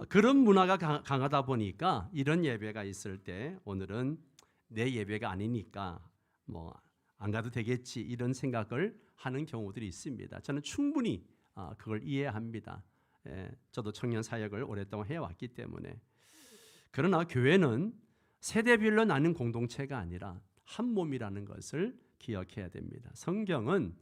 그런 문화가 강하다 보니까 이런 예배가 있을 때 오늘은 내 예배가 아니니까 뭐 안 가도 되겠지 이런 생각을 하는 경우들이 있습니다. 저는 충분히 그걸 이해합니다. 저도 청년 사역을 오랫동안 해왔기 때문에. 그러나 교회는 세대별로 나는 공동체가 아니라 한 몸이라는 것을 기억해야 됩니다. 성경은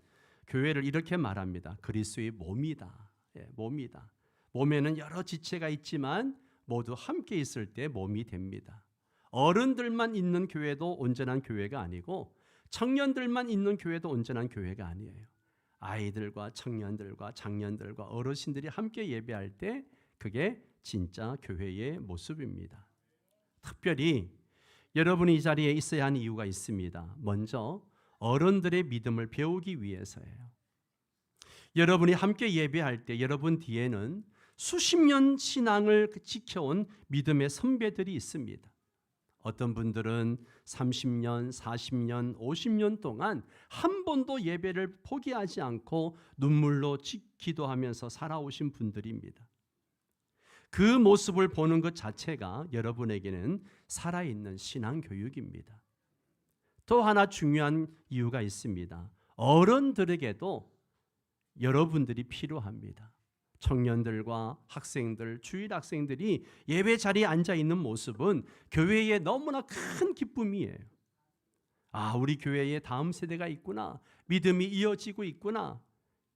교회를 이렇게 말합니다. 그리스도의 몸이다. 몸이다. 몸에는 여러 지체가 있지만 모두 함께 있을 때 몸이 됩니다. 어른들만 있는 교회도 온전한 교회가 아니고 청년들만 있는 교회도 온전한 교회가 아니에요. 아이들과 청년들과 장년들과 어르신들이 함께 예배할 때 그게 진짜 교회의 모습입니다. 특별히 여러분이 이 자리에 있어야 하는 이유가 있습니다. 먼저 어른들의 믿음을 배우기 위해서예요. 여러분이 함께 예배할 때 여러분 뒤에는 수십 년 신앙을 지켜온 믿음의 선배들이 있습니다. 어떤 분들은 30년, 40년, 50년 동안 한 번도 예배를 포기하지 않고 눈물로 기도하면서 살아오신 분들입니다. 그 모습을 보는 것 자체가 여러분에게는 살아있는 신앙 교육입니다. 또 하나 중요한 이유가 있습니다. 어른들에게도 여러분들이 필요합니다. 청년들과 학생들, 주일 학생들이 예배 자리에 앉아 있는 모습은 교회에 너무나 큰 기쁨이에요. 우리 교회에 다음 세대가 있구나. 믿음이 이어지고 있구나.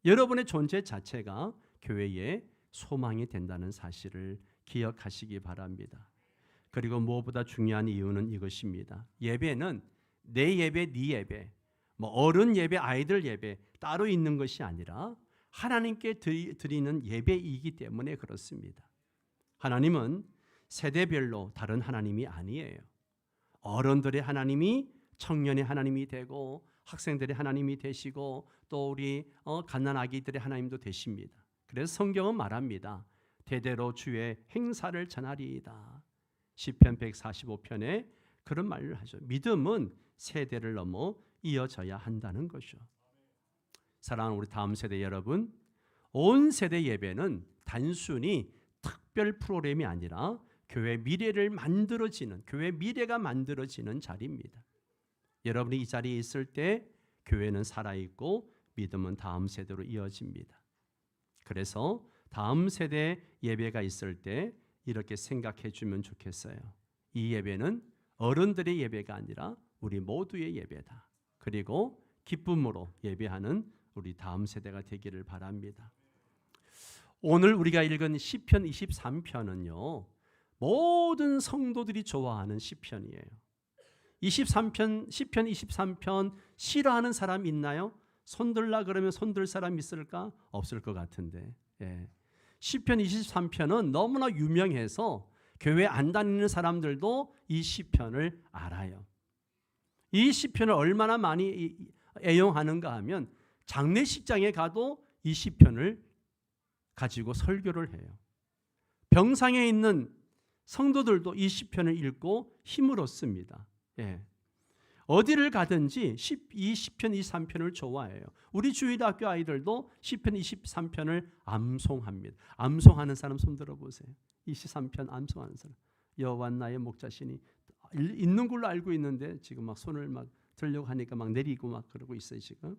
여러분의 존재 자체가 교회의 소망이 된다는 사실을 기억하시기 바랍니다. 그리고 무엇보다 중요한 이유는 이것입니다. 예배는 내 예배, 네 예배, 어른 예배, 아이들 예배 따로 있는 것이 아니라 하나님께 드리는 예배이기 때문에 그렇습니다. 하나님은 세대별로 다른 하나님이 아니에요. 어른들의 하나님이 청년의 하나님이 되고 학생들의 하나님이 되시고 또 우리 갓난아기들의 하나님도 되십니다. 그래서 성경은 말합니다. 대대로 주의 행사를 전하리이다. 시편 145편에 그런 말을 하죠. 믿음은 세대를 넘어 이어져야 한다는 것이죠. 사랑하는 우리 다음 세대 여러분, 온 세대 예배는 단순히 특별 프로그램이 아니라 교회 미래를 만들어지는, 교회 미래가 만들어지는 자리입니다. 여러분이 이 자리에 있을 때 교회는 살아있고 믿음은 다음 세대로 이어집니다. 그래서 다음 세대 예배가 있을 때 이렇게 생각해 주면 좋겠어요. 이 예배는 어른들의 예배가 아니라 우리 모두의 예배다. 그리고 기쁨으로 예배하는 우리 다음 세대가 되기를 바랍니다. 오늘 우리가 읽은 시편 23편은요. 모든 성도들이 좋아하는 시편이에요. 23편, 시편 23편 싫어하는 사람 있나요? 손들라 그러면 손들 사람 있을까? 없을 것 같은데. 시편 23편은 너무나 유명해서 교회 안 다니는 사람들도 이 시편을 알아요. 이 시편을 얼마나 많이 애용하는가 하면 장례식장에 가도 이 시편을 가지고 설교를 해요. 병상에 있는 성도들도 이 시편을 읽고 힘을 얻습니다. 어디를 가든지 이 시편 23편을 좋아해요. 우리 주일학교 아이들도 시편 23편을 암송합니다. 암송하는 사람 손 들어보세요. 23편 암송하는 사람. 여호와 나의 목자시니 있는 걸로 알고 있는데 지금 막 손을 막 들려고 하니까 막 내리고 막 그러고 있어요 지금.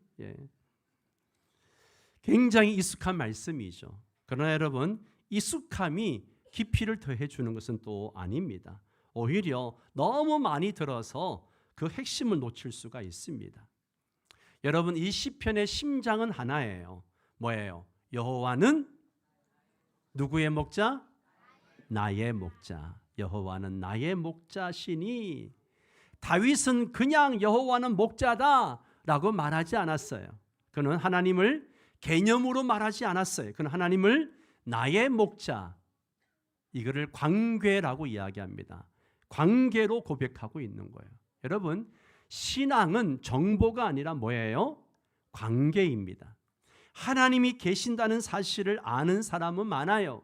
굉장히 익숙한 말씀이죠. 그러나 여러분 익숙함이 깊이를 더해 주는 것은 또 아닙니다. 오히려 너무 많이 들어서 그 핵심을 놓칠 수가 있습니다. 여러분 이 시편의 심장은 하나예요. 뭐예요? 여호와는 누구의 목자? 나의 목자. 여호와는 나의 목자시니. 다윗은 그냥 여호와는 목자다라고 말하지 않았어요. 그는 하나님을 개념으로 말하지 않았어요. 그는 하나님을 나의 목자, 이거를 관계라고 이야기합니다. 관계로 고백하고 있는 거예요. 여러분 신앙은 정보가 아니라 뭐예요? 관계입니다. 하나님이 계신다는 사실을 아는 사람은 많아요.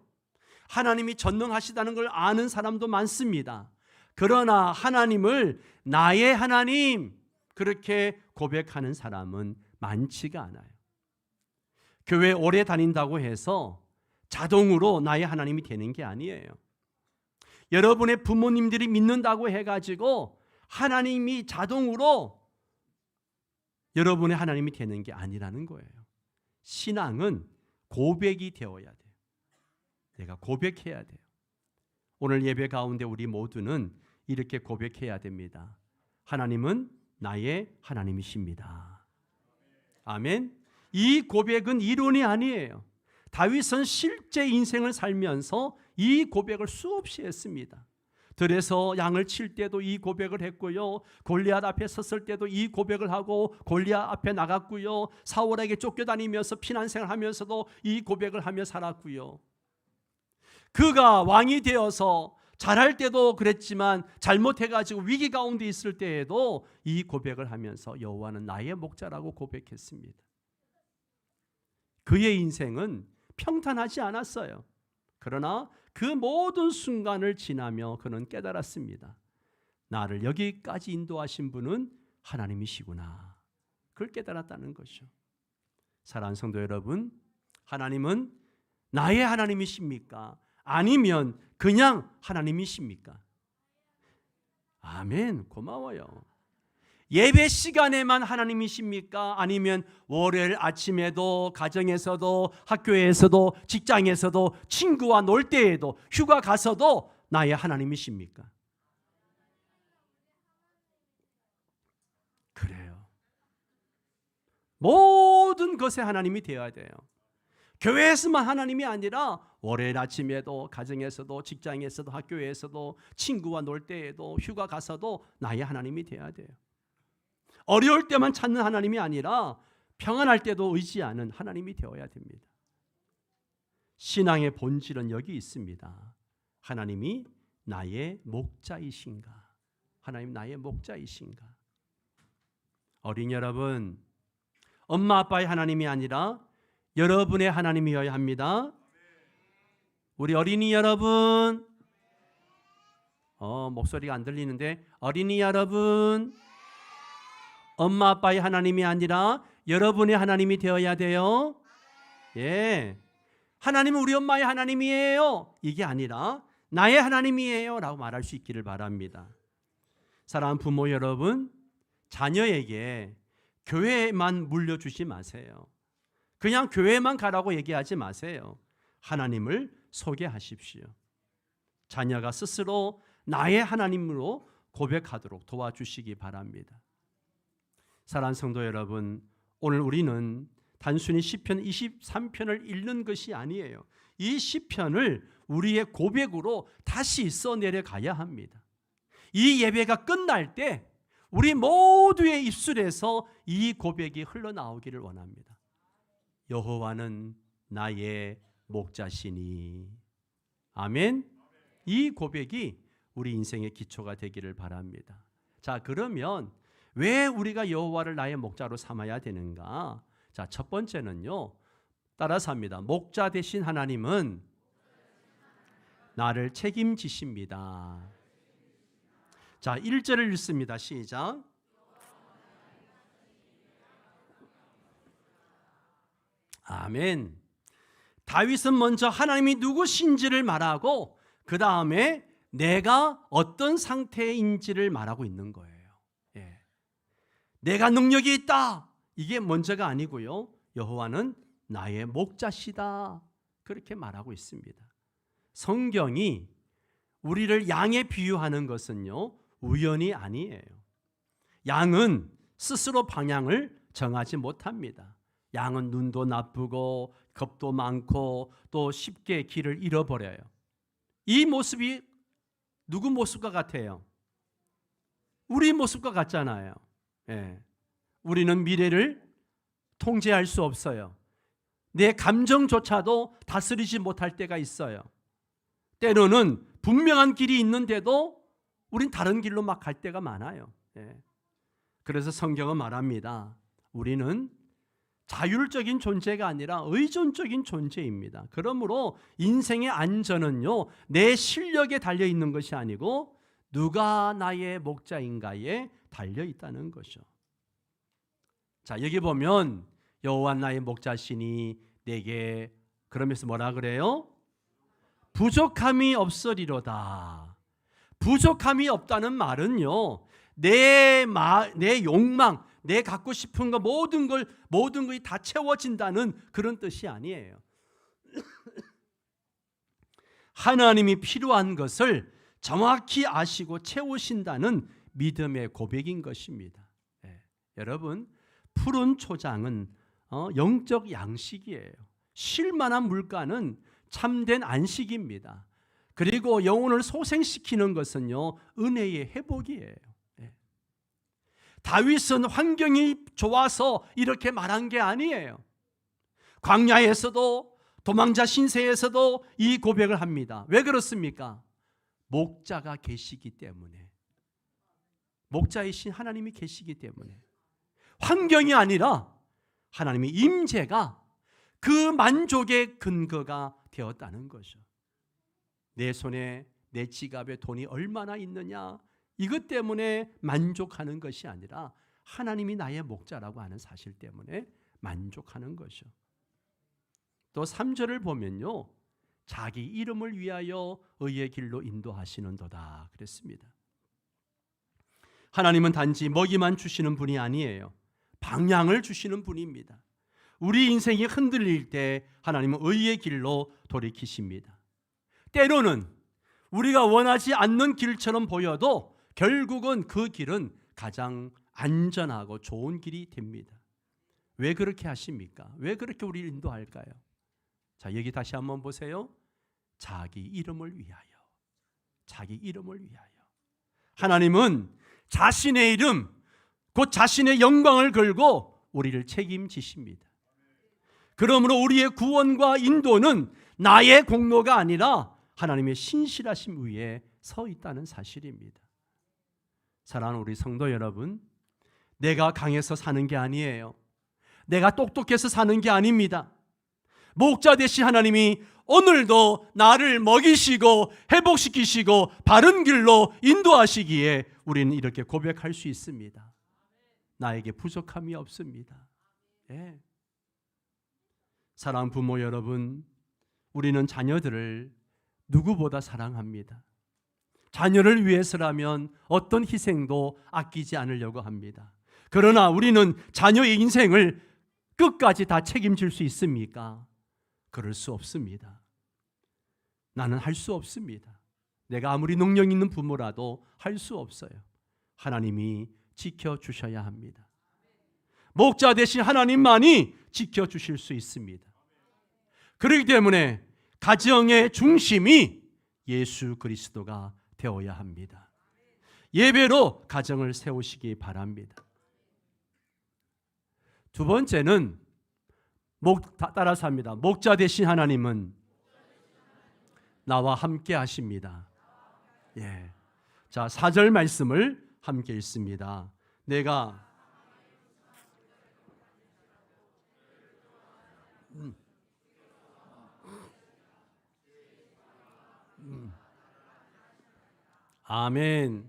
하나님이 전능하시다는 걸 아는 사람도 많습니다. 그러나 하나님을 나의 하나님 그렇게 고백하는 사람은 많지가 않아요. 교회 오래 다닌다고 해서 자동으로 나의 하나님이 되는 게 아니에요. 여러분의 부모님들이 믿는다고 해가지고 하나님이 자동으로 여러분의 하나님이 되는 게 아니라는 거예요. 신앙은 고백이 되어야 돼요. 내가 고백해야 돼요. 오늘 예배 가운데 우리 모두는 이렇게 고백해야 됩니다. 하나님은 나의 하나님이십니다. 아멘. 이 고백은 이론이 아니에요. 다윗은 실제 인생을 살면서 이 고백을 수없이 했습니다. 들에서 양을 칠 때도 이 고백을 했고요. 골리앗 앞에 섰을 때도 이 고백을 하고 골리앗 앞에 나갔고요. 사울에게 쫓겨다니면서 피난생활하면서도 이 고백을 하며 살았고요. 그가 왕이 되어서 잘할 때도 그랬지만 잘못해가지고 위기 가운데 있을 때에도 이 고백을 하면서 여호와는 나의 목자라고 고백했습니다. 그의 인생은 평탄하지 않았어요. 그러나 그 모든 순간을 지나며 그는 깨달았습니다. 나를 여기까지 인도하신 분은 하나님이시구나. 그걸 깨달았다는 것이죠. 사랑하는 성도 여러분, 하나님은 나의 하나님이십니까? 아니면 그냥 하나님이십니까? 아멘. 고마워요. 예배 시간에만 하나님이십니까? 아니면 월요일 아침에도 가정에서도 학교에서도 직장에서도 친구와 놀 때에도 휴가 가서도 나의 하나님이십니까? 그래요. 모든 것에 하나님이 되어야 돼요. 교회에서만 하나님이 아니라 월요일 아침에도 가정에서도 직장에서도 학교에서도 친구와 놀 때에도 휴가 가서도 나의 하나님이 되어야 돼요. 어려울 때만 찾는 하나님이 아니라 평안할 때도 의지하는 하나님이 되어야 됩니다. 신앙의 본질은 여기 있습니다. 하나님이 나의 목자이신가? 하나님 나의 목자이신가? 어린이 여러분, 엄마 아빠의 하나님이 아니라 여러분의 하나님이어야 합니다. 우리 어린이 여러분, 목소리가 안 들리는데, 어린이 여러분, 엄마 아빠의 하나님이 아니라 여러분의 하나님이 되어야 돼요. 예, 하나님은 우리 엄마의 하나님이에요, 이게 아니라 나의 하나님이에요 라고 말할 수 있기를 바랍니다. 사랑하는 부모 여러분, 자녀에게 교회만 물려주지 마세요. 그냥 교회만 가라고 얘기하지 마세요. 하나님을 소개하십시오. 자녀가 스스로 나의 하나님으로 고백하도록 도와주시기 바랍니다. 사랑하는 성도 여러분, 오늘 우리는 단순히 시편 23편을 읽는 것이 아니에요. 이 시편을 우리의 고백으로 다시 써내려 가야 합니다. 이 예배가 끝날 때 우리 모두의 입술에서 이 고백이 흘러나오기를 원합니다. 여호와는 나의 목자시니. 아멘. 이 고백이 우리 인생의 기초가 되기를 바랍니다. 자, 그러면 왜 우리가 여호와를 나의 목자로 삼아야 되는가? 자, 첫 번째는요, 따라서 합니다. 목자 되신 하나님은 나를 책임지십니다. 자, 1절을 읽습니다. 시작. 아멘. 다윗은 먼저 하나님이 누구신지를 말하고 그 다음에 내가 어떤 상태인지를 말하고 있는 거예요. 예. 내가 능력이 있다, 이게 먼저가 아니고요, 여호와는 나의 목자시다, 그렇게 말하고 있습니다. 성경이 우리를 양에 비유하는 것은요, 우연이 아니에요. 양은 스스로 방향을 정하지 못합니다. 양은 눈도 나쁘고 겁도 많고 또 쉽게 길을 잃어버려요. 이 모습이 누구 모습과 같아요? 우리 모습과 같잖아요. 예. 우리는 미래를 통제할 수 없어요. 내 감정조차도 다스리지 못할 때가 있어요. 때로는 분명한 길이 있는데도 우린 다른 길로 막 갈 때가 많아요. 예. 그래서 성경은 말합니다. 우리는 자율적인 존재가 아니라 의존적인 존재입니다. 그러므로 인생의 안전은요, 내 실력에 달려 있는 것이 아니고 누가 나의 목자인가에 달려 있다는 거죠. 자, 여기 보면 여호와 나의 목자시니 내게 그러면서 뭐라 그래요? 부족함이 없으리로다. 부족함이 없다는 말은요, 내 욕망, 내 갖고 싶은 거 모든 것이 다 채워진다는 그런 뜻이 아니에요. 하나님이 필요한 것을 정확히 아시고 채우신다는 믿음의 고백인 것입니다. 여러분, 푸른 초장은 영적 양식이에요. 쉴만한 물가는 참된 안식입니다. 그리고 영혼을 소생시키는 것은요, 은혜의 회복이에요. 다윗은 환경이 좋아서 이렇게 말한 게 아니에요. 광야에서도 도망자 신세에서도 이 고백을 합니다. 왜 그렇습니까? 목자가 계시기 때문에. 목자이신 하나님이 계시기 때문에. 환경이 아니라 하나님의 임재가 그 만족의 근거가 되었다는 거죠. 내 손에 내 지갑에 돈이 얼마나 있느냐, 이것 때문에 만족하는 것이 아니라 하나님이 나의 목자라고 하는 사실 때문에 만족하는 거죠. 또 3절을 보면요, 자기 이름을 위하여 의의 길로 인도하시는도다 그랬습니다. 하나님은 단지 먹이만 주시는 분이 아니에요. 방향을 주시는 분입니다. 우리 인생이 흔들릴 때 하나님은 의의 길로 돌이키십니다. 때로는 우리가 원하지 않는 길처럼 보여도 결국은 그 길은 가장 안전하고 좋은 길이 됩니다. 왜 그렇게 하십니까? 왜 그렇게 우리를 인도할까요? 자, 여기 다시 한번 보세요. 자기 이름을 위하여. 자기 이름을 위하여. 하나님은 자신의 이름, 곧 자신의 영광을 걸고 우리를 책임지십니다. 그러므로 우리의 구원과 인도는 나의 공로가 아니라 하나님의 신실하심 위에 서 있다는 사실입니다. 사랑하는 우리 성도 여러분, 내가 강해서 사는 게 아니에요. 내가 똑똑해서 사는 게 아닙니다. 목자 되신 하나님이 오늘도 나를 먹이시고 회복시키시고 바른 길로 인도하시기에 우리는 이렇게 고백할 수 있습니다. 나에게 부족함이 없습니다. 예. 사랑하는 부모 여러분, 우리는 자녀들을 누구보다 사랑합니다. 자녀를 위해서라면 어떤 희생도 아끼지 않으려고 합니다. 그러나 우리는 자녀의 인생을 끝까지 다 책임질 수 있습니까? 그럴 수 없습니다. 나는 할 수 없습니다. 내가 아무리 능력 있는 부모라도 할 수 없어요. 하나님이 지켜주셔야 합니다. 목자 되신 하나님만이 지켜주실 수 있습니다. 그렇기 때문에 가정의 중심이 예수 그리스도가 되어야 합니다. 예배로 가정을 세우시기 바랍니다. 두 번째는 따라서 합니다. 목자 되신 하나님은 나와 함께 하십니다. 예. 자, 4절 말씀을 함께 읽습니다. 내가 아멘.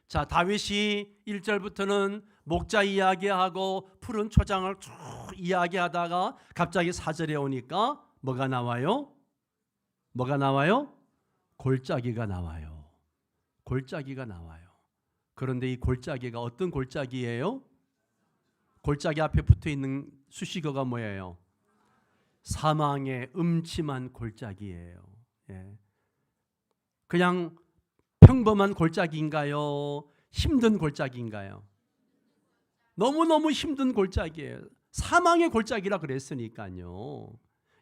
자, 다윗이 1절부터는 목자 이야기하고 푸른 초장을 쭉 이야기하다가 갑자기 4절에 오니까 뭐가 나와요? 뭐가 나와요? 골짜기가 나와요. 골짜기가 나와요. 그런데 이 골짜기가 어떤 골짜기예요? 골짜기 앞에 붙어 있는 수식어가 뭐예요? 사망의 음침한 골짜기예요. 예. 그냥 평범한 골짜기인가요? 힘든 골짜기인가요? 너무너무 힘든 골짜기예요. 사망의 골짜기라 그랬으니까요.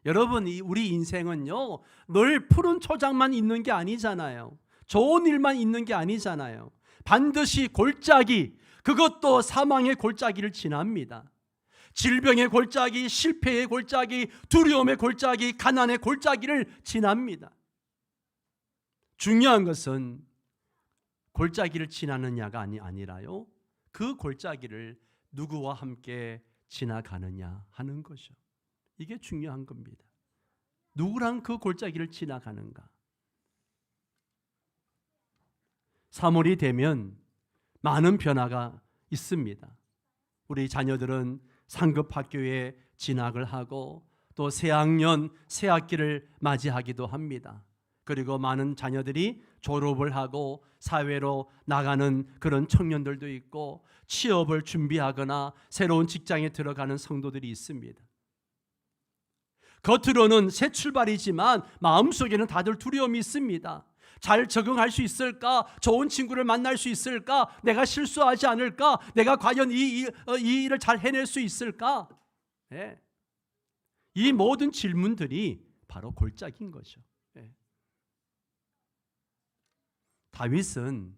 여러분, 우리 인생은요, 늘 푸른 초장만 있는 게 아니잖아요. 좋은 일만 있는 게 아니잖아요. 반드시 골짜기, 그것도 사망의 골짜기를 지납니다. 질병의 골짜기, 실패의 골짜기, 두려움의 골짜기, 가난의 골짜기를 지납니다. 중요한 것은 골짜기를 지나느냐가 아니라요, 그 골짜기를 누구와 함께 지나가느냐 하는 거죠. 이게 중요한 겁니다. 누구랑 그 골짜기를 지나가는가. 3월이 되면 많은 변화가 있습니다. 우리 자녀들은 상급 학교에 진학을 하고 또 새학년, 새학기를 맞이하기도 합니다. 그리고 많은 자녀들이 졸업을 하고 사회로 나가는 그런 청년들도 있고 취업을 준비하거나 새로운 직장에 들어가는 성도들이 있습니다. 겉으로는 새 출발이지만 마음속에는 다들 두려움이 있습니다. 잘 적응할 수 있을까? 좋은 친구를 만날 수 있을까? 내가 실수하지 않을까? 내가 과연 이 일을 잘 해낼 수 있을까? 네. 이 모든 질문들이 바로 골짜기인 거죠. 네. 다윗은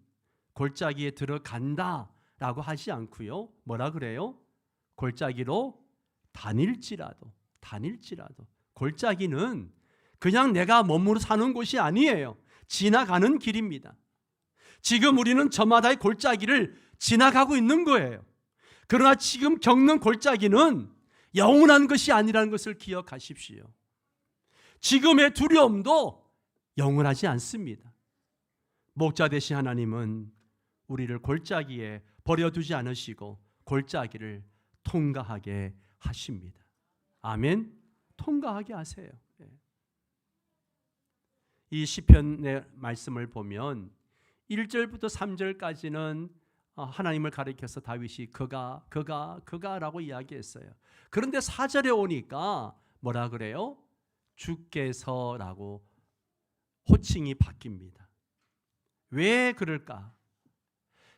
골짜기에 들어간다라고 하지 않고요. 뭐라 그래요? 골짜기로 다닐지라도. 골짜기는 그냥 내가 몸으로 사는 곳이 아니에요. 지나가는 길입니다. 지금 우리는 저마다의 골짜기를 지나가고 있는 거예요. 그러나 지금 겪는 골짜기는 영원한 것이 아니라는 것을 기억하십시오. 지금의 두려움도 영원하지 않습니다. 목자 되신 하나님은 우리를 골짜기에 버려두지 않으시고 골짜기를 통과하게 하십니다. 아멘. 통과하게 하세요. 이 시편의 말씀을 보면 1절부터 3절까지는 하나님을 가리켜서 다윗이 그가라고 이야기했어요. 그런데 4절에 오니까 뭐라 그래요? 주께서라고 호칭이 바뀝니다. 왜 그럴까?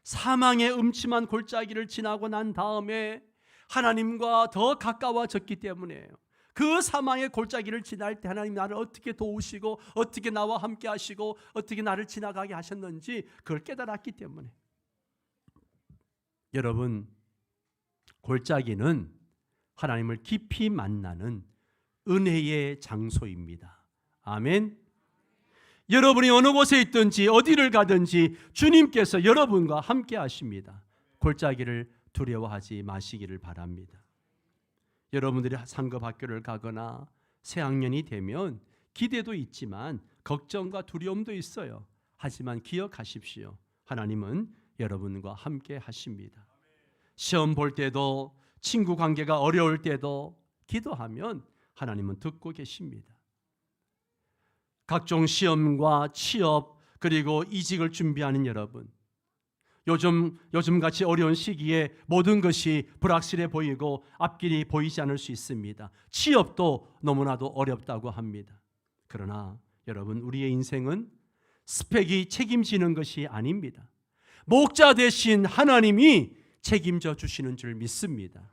사망의 음침한 골짜기를 지나고 난 다음에 하나님과 더 가까워졌기 때문이에요. 그 사망의 골짜기를 지날 때 하나님 나를 어떻게 도우시고 어떻게 나와 함께 하시고 어떻게 나를 지나가게 하셨는지 그걸 깨달았기 때문에. 여러분, 골짜기는 하나님을 깊이 만나는 은혜의 장소입니다. 아멘. 여러분이 어느 곳에 있든지 어디를 가든지 주님께서 여러분과 함께 하십니다. 골짜기를 두려워하지 마시기를 바랍니다. 여러분들이 상급학교를 가거나 새학년이 되면 기대도 있지만 걱정과 두려움도 있어요. 하지만 기억하십시오. 하나님은 여러분과 함께 하십니다. 시험 볼 때도 친구 관계가 어려울 때도 기도하면 하나님은 듣고 계십니다. 각종 시험과 취업 그리고 이직을 준비하는 여러분, 요즘같이 어려운 시기에 모든 것이 불확실해 보이고 앞길이 보이지 않을 수 있습니다. 취업도 너무나도 어렵다고 합니다. 그러나 여러분, 우리의 인생은 스펙이 책임지는 것이 아닙니다. 목자 되신 하나님이 책임져 주시는 줄 믿습니다.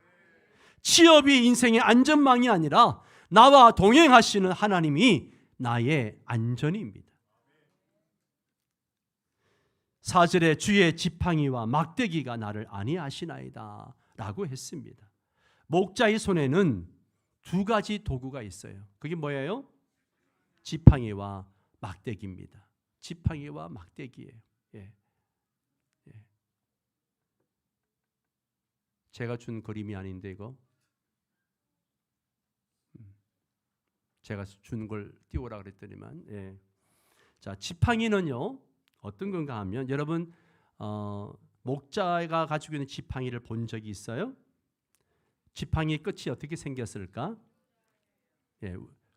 취업이 인생의 안전망이 아니라 나와 동행하시는 하나님이 나의 안전입니다. 4절에 주의 지팡이와 막대기가 나를 안위하시나이다 라고 했습니다. 목자의 손에는 두 가지 도구가 있어요. 그게 뭐예요? 지팡이와 막대기입니다. 지팡이와 막대기예요. 예. 제가 준 그림이 아닌데 이거 제가 준 걸 띄우라 그랬더니만 자, 지팡이는요 어떤 건가 하면 여러분 목자가 가지고 있는 지팡이를 본 적이 있어요? 지팡이 끝이 어떻게 생겼을까?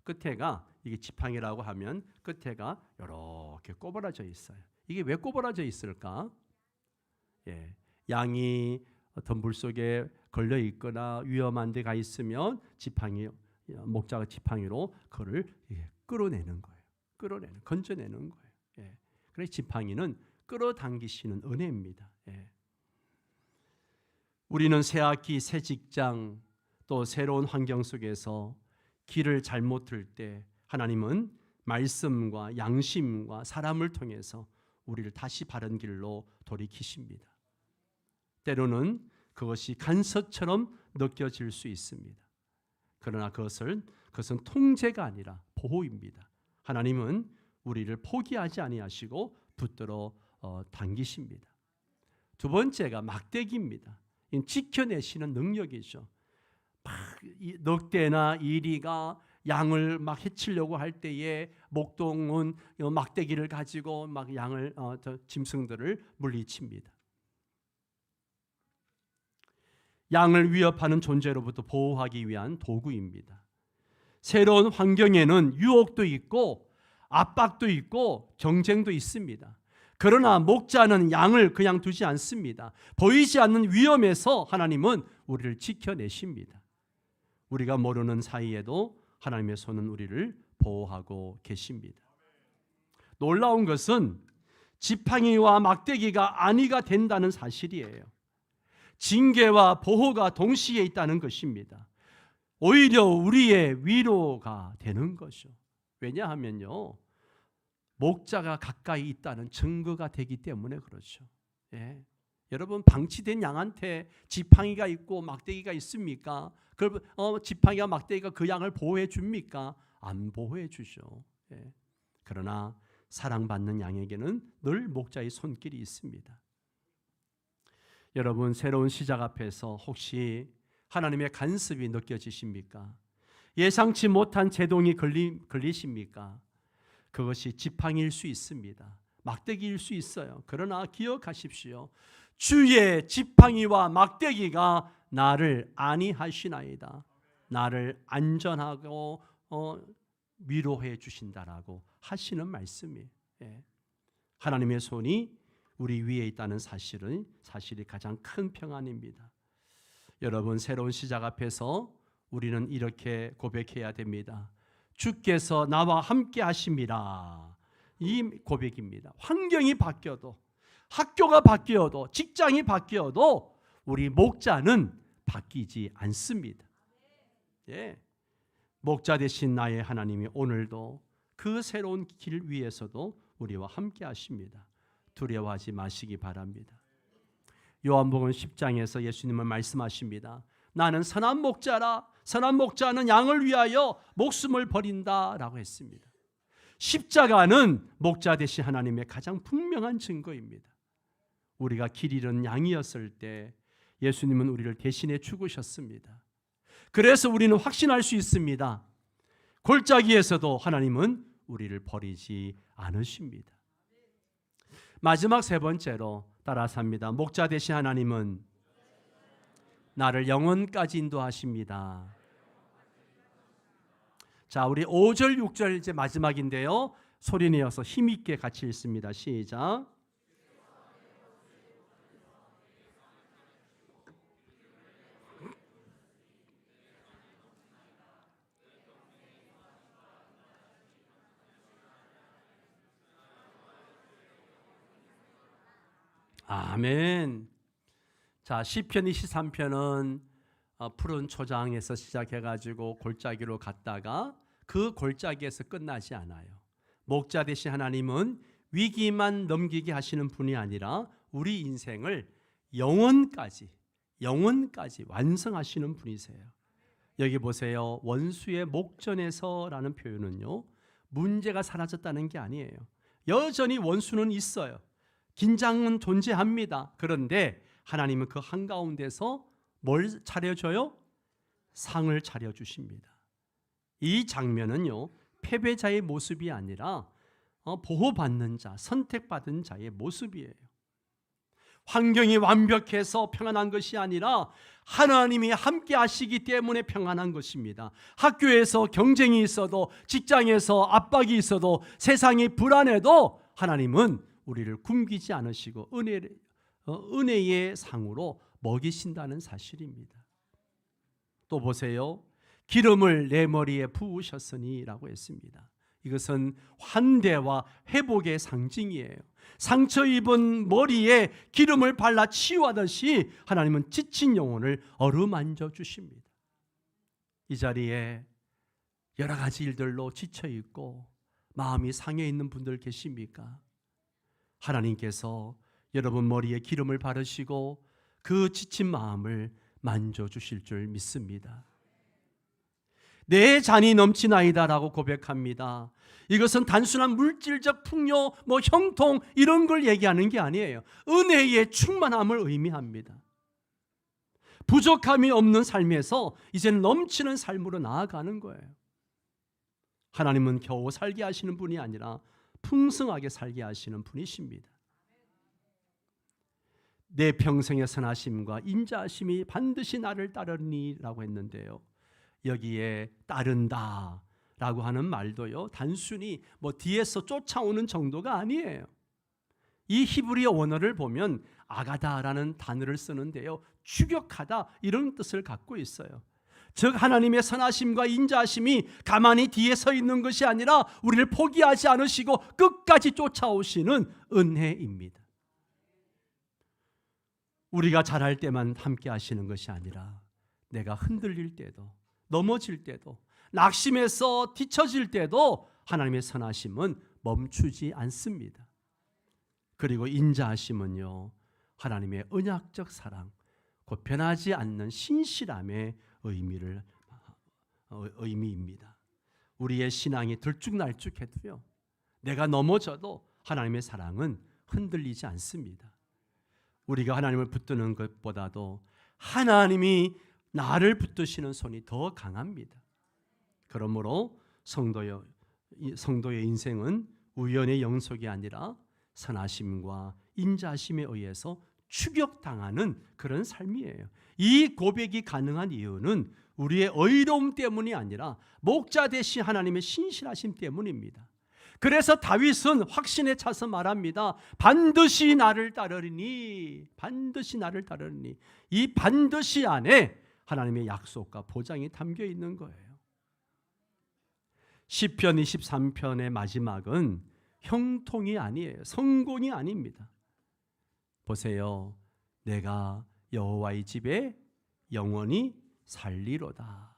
끝에가 이게 지팡이라고 하면 끝에가 이렇게 꼬부라져 있어요. 이게 왜 꼬부라져 있을까? 양이 어떤 물 속에 걸려 있거나 위험한 데 가 있으면 목자가 지팡이로 그를 끌어내는 거예요. 건져내는 거예요. 그래서 지팡이는 끌어당기시는 은혜입니다. 우리는 새 학기, 새 직장, 또 새로운 환경 속에서 길을 잘못 들 때 하나님은 말씀과 양심과 사람을 통해서 우리를 다시 바른 길로 돌이키십니다. 때로는 그것이 간섭처럼 느껴질 수 있습니다. 그러나 그것은 통제가 아니라 보호입니다. 하나님은 우리를 포기하지 아니하시고 붙들어 당기십니다. 두 번째가 막대기입니다. 지켜내시는 능력이죠. 늑대나 이리가 양을 막 해치려고 할 때에 목동은 막대기를 가지고 막 양을 짐승들을 물리칩니다. 양을 위협하는 존재로부터 보호하기 위한 도구입니다. 새로운 환경에는 유혹도 있고 압박도 있고 경쟁도 있습니다. 그러나 목자는 양을 그냥 두지 않습니다. 보이지 않는 위험에서 하나님은 우리를 지켜내십니다. 우리가 모르는 사이에도 하나님의 손은 우리를 보호하고 계십니다. 놀라운 것은 지팡이와 막대기가 안위가 된다는 사실이에요. 징계와 보호가 동시에 있다는 것입니다. 오히려 우리의 위로가 되는 것이죠. 왜냐하면요, 목자가 가까이 있다는 증거가 되기 때문에 그렇죠. 예. 여러분, 방치된 양한테 지팡이가 있고 막대기가 있습니까? 지팡이와 막대기가 그 양을 보호해 줍니까? 안 보호해 주죠. 예. 그러나 사랑받는 양에게는 늘 목자의 손길이 있습니다. 여러분, 새로운 시작 앞에서 혹시 하나님의 간섭이 느껴지십니까? 예상치 못한 제동이 걸리십니까? 그것이 지팡이일 수 있습니다. 막대기일 수 있어요. 그러나 기억하십시오. 주의 지팡이와 막대기가 나를 안위하시나이다. 나를 안전하고 위로해 주신다라고 하시는 말씀이에요. 하나님의 손이 우리 위에 있다는 사실이 가장 큰 평안입니다. 여러분, 새로운 시작 앞에서 우리는 이렇게 고백해야 됩니다. 주께서 나와 함께 하심이라. 이 고백입니다. 환경이 바뀌어도, 학교가 바뀌어도, 직장이 바뀌어도 우리 목자는 바뀌지 않습니다. 예. 목자 되신 나의 하나님이 오늘도 그 새로운 길 위에서도 우리와 함께 하십니다. 두려워하지 마시기 바랍니다. 요한복음 10장에서 예수님은 말씀하십니다. 나는 선한 목자라. 선한 목자는 양을 위하여 목숨을 버린다 라고 했습니다. 십자가는 목자 되신 하나님의 가장 분명한 증거입니다. 우리가 길 잃은 양이었을 때 예수님은 우리를 대신해 죽으셨습니다. 그래서 우리는 확신할 수 있습니다. 골짜기에서도 하나님은 우리를 버리지 않으십니다. 마지막 세 번째로 따라서 합니다. 목자 되신 하나님은 나를 영원까지 인도하십니다. 자, 우리 5절, 6절 이제 마지막인데요. 소리내어서 힘있게 같이 읽습니다. 시작. 아멘. 자, 시편 23편은 푸른 초장에서 시작해가지고 골짜기로 갔다가 그 골짜기에서 끝나지 않아요. 목자 되신 하나님은 위기만 넘기게 하시는 분이 아니라 우리 인생을 영원까지 완성하시는 분이세요. 여기 보세요. 원수의 목전에서라는 표현은요, 문제가 사라졌다는 게 아니에요. 여전히 원수는 있어요. 긴장은 존재합니다. 그런데 하나님은 그 한가운데서 뭘 차려줘요? 상을 차려주십니다. 이 장면은요, 패배자의 모습이 아니라 보호받는 자, 선택받은 자의 모습이에요. 환경이 완벽해서 평안한 것이 아니라 하나님이 함께 하시기 때문에 평안한 것입니다. 학교에서 경쟁이 있어도, 직장에서 압박이 있어도, 세상이 불안해도 하나님은 우리를 굶기지 않으시고 은혜의 상으로 먹이신다는 사실입니다. 또 보세요. 기름을 내 머리에 부으셨으니 라고 했습니다. 이것은 환대와 회복의 상징이에요. 상처 입은 머리에 기름을 발라 치유하듯이 하나님은 지친 영혼을 어루만져 주십니다. 이 자리에 여러 가지 일들로 지쳐 있고 마음이 상해 있는 분들 계십니까? 하나님께서 여러분 머리에 기름을 바르시고 그 지친 마음을 만져주실 줄 믿습니다. 내 잔이 넘치나이다라고 고백합니다. 이것은 단순한 물질적 풍요, 형통 이런 걸 얘기하는 게 아니에요. 은혜의 충만함을 의미합니다. 부족함이 없는 삶에서 이제는 넘치는 삶으로 나아가는 거예요. 하나님은 겨우 살게 하시는 분이 아니라 풍성하게 살게 하시는 분이십니다. 내 평생의 선하심과 인자하심이 반드시 나를 따르니라고 했는데요. 여기에 따른다라고 하는 말도요, 단순히 뒤에서 쫓아오는 정도가 아니에요. 이 히브리어 원어를 보면 아가다라는 단어를 쓰는데요, 추격하다 이런 뜻을 갖고 있어요. 즉 하나님의 선하심과 인자하심이 가만히 뒤에 서 있는 것이 아니라 우리를 포기하지 않으시고 끝까지 쫓아오시는 은혜입니다. 우리가 잘할 때만 함께 하시는 것이 아니라 내가 흔들릴 때도, 넘어질 때도, 낙심해서 뒤처질 때도 하나님의 선하심은 멈추지 않습니다. 그리고 인자하심은요, 하나님의 언약적 사랑, 곧 변하지 않는 신실함의 의미입니다. 우리의 신앙이 들쭉날쭉해도요, 내가 넘어져도 하나님의 사랑은 흔들리지 않습니다. 우리가 하나님을 붙드는 것보다도 하나님이 나를 붙드시는 손이 더 강합니다. 그러므로 성도의 인생은 우연의 영속이 아니라 선하심과 인자하심에 의해서 추격당하는 그런 삶이에요. 이 고백이 가능한 이유는 우리의 의로움 때문이 아니라 목자 되신 하나님의 신실하심 때문입니다. 그래서 다윗은 확신에 차서 말합니다. 반드시 나를 따르리니, 반드시 나를 따르리니. 이 반드시 안에 하나님의 약속과 보장이 담겨 있는 거예요. 시편 23편의 마지막은 형통이 아니에요. 성공이 아닙니다. 보세요. 내가 여호와의 집에 영원히 살리로다.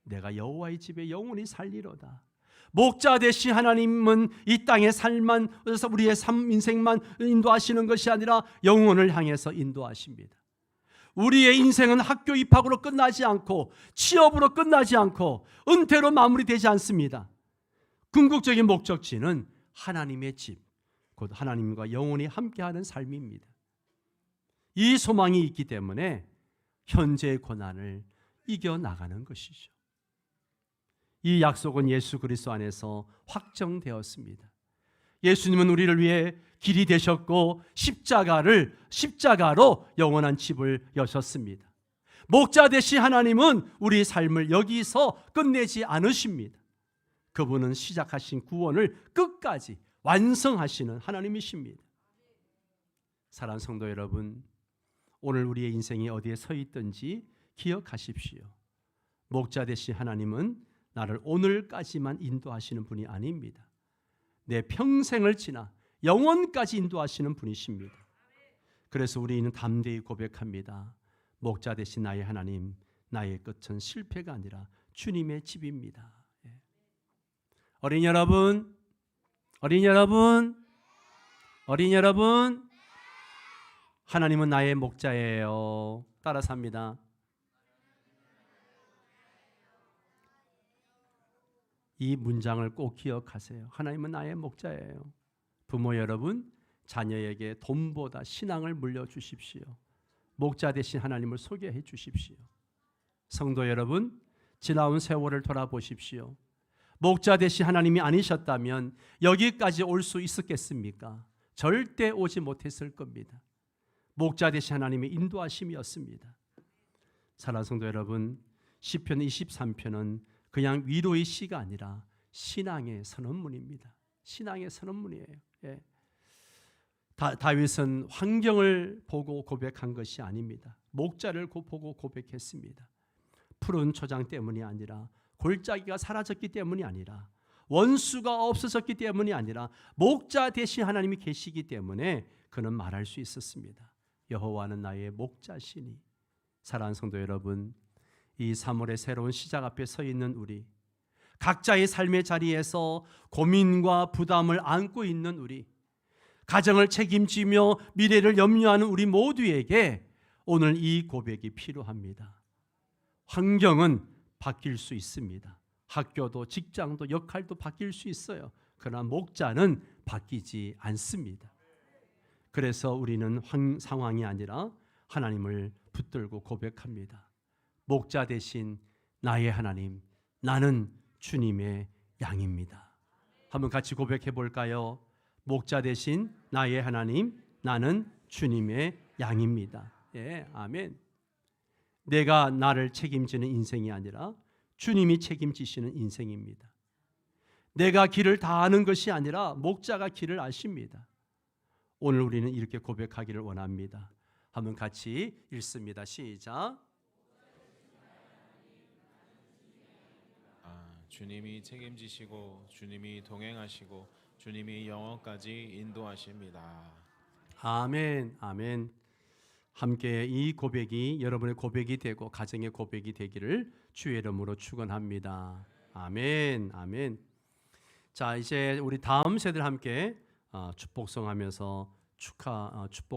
내가 여호와의 집에 영원히 살리로다. 목자 되신 하나님은 이 땅의 삶만, 그래서 우리의 인생만 인도하시는 것이 아니라 영혼을 향해서 인도하십니다. 우리의 인생은 학교 입학으로 끝나지 않고 취업으로 끝나지 않고 은퇴로 마무리되지 않습니다. 궁극적인 목적지는 하나님의 집, 곧 하나님과 영원히 함께하는 삶입니다. 이 소망이 있기 때문에 현재의 고난을 이겨나가는 것이죠. 이 약속은 예수 그리스도 안에서 확정되었습니다. 예수님은 우리를 위해 길이 되셨고 십자가로 영원한 집을 여셨습니다. 목자 되신 하나님은 우리 삶을 여기서 끝내지 않으십니다. 그분은 시작하신 구원을 끝까지 완성하시는 하나님이십니다. 사랑하는 성도 여러분, 오늘 우리의 인생이 어디에 서 있든지 기억하십시오. 목자 되신 하나님은 나를 오늘까지만 인도하시는 분이 아닙니다. 내 평생을 지나 영원까지 인도하시는 분이십니다. 그래서 우리는 담대히 고백합니다. 목자 되신 나의 하나님, 나의 끝은 실패가 아니라 주님의 집입니다. 어린이 여러분, 하나님은 나의 목자예요. 따라서 합니다. 이 문장을 꼭 기억하세요. 하나님은 나의 목자예요. 부모 여러분, 자녀에게 돈보다 신앙을 물려주십시오. 목자 되신 하나님을 소개해 주십시오. 성도 여러분, 지나온 세월을 돌아보십시오. 목자 되신 하나님이 아니셨다면 여기까지 올 수 있었겠습니까? 절대 오지 못했을 겁니다. 목자 되신 하나님의 인도하심이었습니다. 사랑하는 성도 여러분, 시편 23편은 그냥 위로의 시가 아니라 신앙의 선언문입니다. 신앙의 선언문이에요. 예. 다윗은 환경을 보고 고백한 것이 아닙니다. 목자를 보고 고백했습니다. 푸른 초장 때문이 아니라, 골짜기가 사라졌기 때문이 아니라, 원수가 없어졌기 때문이 아니라 목자 되신 하나님이 계시기 때문에 그는 말할 수 있었습니다. 여호와는 나의 목자시니. 사랑하는 성도 여러분, 이 3월의 새로운 시작 앞에 서 있는 우리, 각자의 삶의 자리에서 고민과 부담을 안고 있는 우리, 가정을 책임지며 미래를 염려하는 우리 모두에게 오늘 이 고백이 필요합니다. 환경은 바뀔 수 있습니다. 학교도 직장도 역할도 바뀔 수 있어요. 그러나 목자는 바뀌지 않습니다. 그래서 우리는 상황이 아니라 하나님을 붙들고 고백합니다. 목자 대신 나의 하나님, 나는 주님의 양입니다. 한번 같이 고백해 볼까요? 목자 대신 나의 하나님, 나는 주님의 양입니다. 예, 아멘. 내가 나를 책임지는 인생이 아니라 주님이 책임지시는 인생입니다. 내가 길을 다 아는 것이 아니라 목자가 길을 아십니다. 오늘 우리는 이렇게 고백하기를 원합니다. 한번 같이 읽습니다. 시작. 주님이 책임지시고 주님이 동행하시고 주님이 영원까지 인도하십니다. 아멘, 아멘. 함께 이 고백이 여러분의 고백이 되고 가정의 고백이 되기를 주의 이름으로 축원합니다. 아멘, 아멘. 자, 이제 우리 다음 세대를 함께 축복송하면서 축복